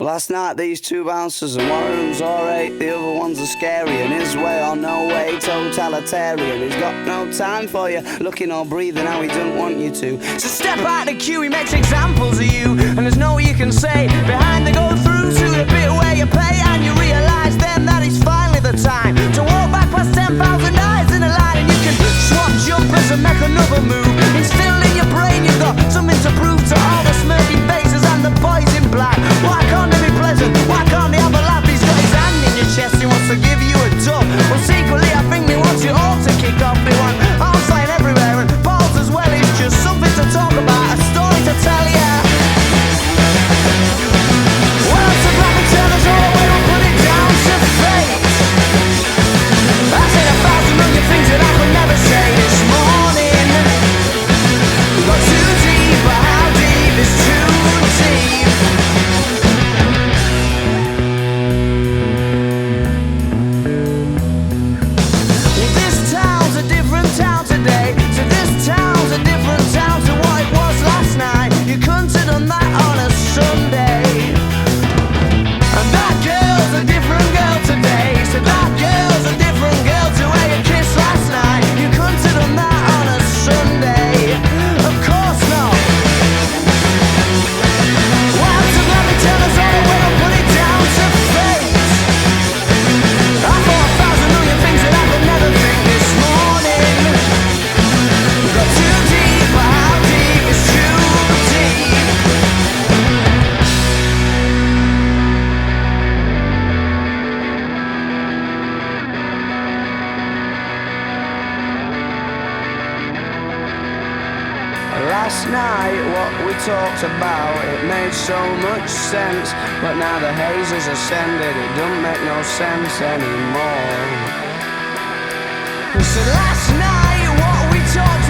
Last night these two bouncers, and one of them's alright, the other one's a scary, and his way or no way, totalitarian. He's got no time for you, looking or breathing how he don't want you to. So step out the queue, he makes examples of you, and there's no you can say. Behind the go through to the bit where you pay, and you realise then that it's finally the time to walk back past 10,000 eyes in a line, and you can swap jumpers and make another move. Instilled in your brain, you've got something to prove to all the smirking faces and the boys in black. Why can't they be pleasant? Why can't they have a laugh? He's got his hand in your chest, he wants to give you a dub. Well, secretly I think he wants you all to kick off. They want arms flying everywhere and balls as well. It's just something to talk about, a story to tell ya. Well, it's a black and tellers all the way, we'll put it down to fate. I said 1,000 million things that I could never say this morning. We got too deep, but how deep is too deep? Well, this town's a different town today. So this town's a different town to what it was last night. You couldn't have done that on a Sunday. And that girl's a different girl today. So that girl's a different girl to where you kissed last night. You couldn't have done that on a Sunday. Of course not. Well, so let me tell us all the way, I'll put it down to fate. I thought 1,000 million things that I could never think this morning. We got too deep, but how deep is too deep? Last night, what we talked about, it made so much sense. But now the haze has ascended, it don't make no sense anymore. So last night, what we talked